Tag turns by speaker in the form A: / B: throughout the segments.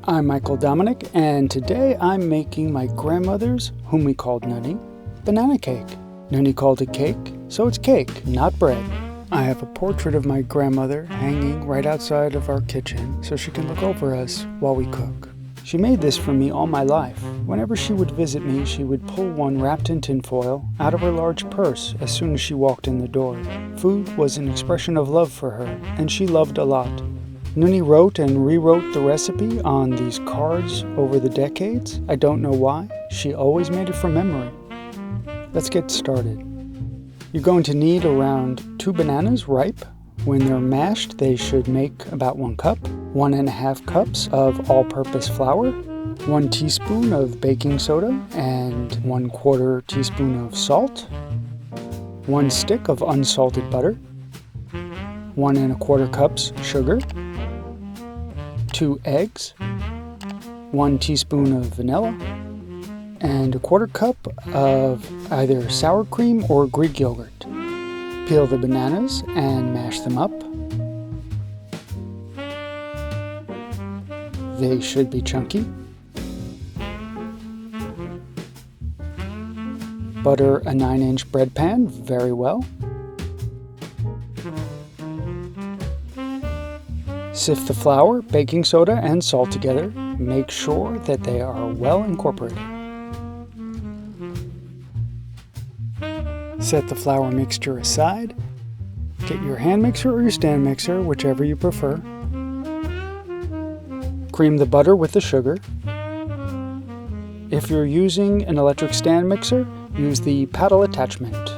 A: I'm Michael Dominic, and today I'm making my grandmother's, whom we called Noonie, banana cake. Noonie called it cake, so it's cake, not bread. I have a portrait of my grandmother hanging right outside of our kitchen so she can look over us while we cook. She made this for me all my life. Whenever she would visit me, she would pull one wrapped in tinfoil out of her large purse as soon as she walked in the door. Food was an expression of love for her, and she loved a lot. Noonie wrote and rewrote the recipe on these cards over the decades. I don't know why. She always made it from memory. Let's get started. You're going to need around 2 bananas ripe. When they're mashed, they should make about 1 cup. 1½ cups of all-purpose flour, 1 teaspoon of baking soda, and 1/4 teaspoon of salt, 1 stick of unsalted butter, 1¼ cups sugar, 2 eggs, 1 teaspoon of vanilla, and 1/4 cup of either sour cream or Greek yogurt. Peel the bananas and mash them up. They should be chunky. Butter a 9-inch bread pan very well. Sift the flour, baking soda, and salt together. Make sure that they are well incorporated. Set the flour mixture aside. Get your hand mixer or your stand mixer, whichever you prefer. Cream the butter with the sugar. If you're using an electric stand mixer, use the paddle attachment.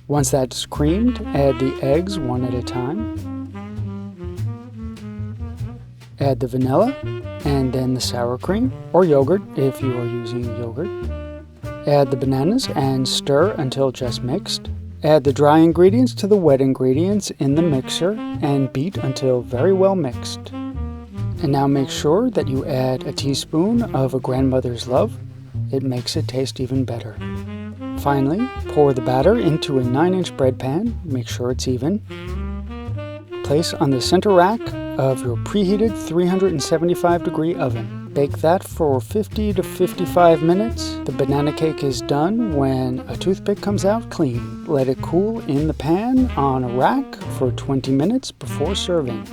A: Once that's creamed, add the eggs one at a time. Add the vanilla, and then the sour cream, or yogurt if you are using yogurt. Add the bananas and stir until just mixed. Add the dry ingredients to the wet ingredients in the mixer and beat until very well mixed. And now make sure that you add a teaspoon of a grandmother's love. It makes it taste even better. Finally, pour the batter into a 9-inch bread pan. Make sure it's even. Place on the center rack of your preheated 375-degree oven. Bake that for 50 to 55 minutes. The banana cake is done when a toothpick comes out clean. Let it cool in the pan on a rack for 20 minutes before serving.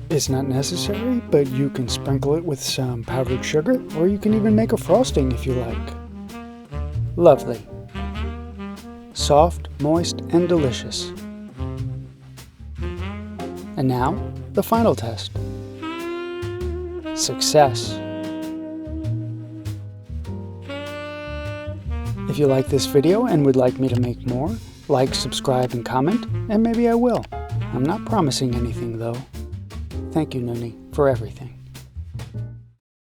A: It's not necessary, but you can sprinkle it with some powdered sugar, or you can even make a frosting if you like. Lovely. Soft, moist, and delicious. And now, the final test. Success. If you like this video and would like me to make more, like, subscribe, and comment, and maybe I will. I'm not promising anything though. Thank you, Noonie, for everything.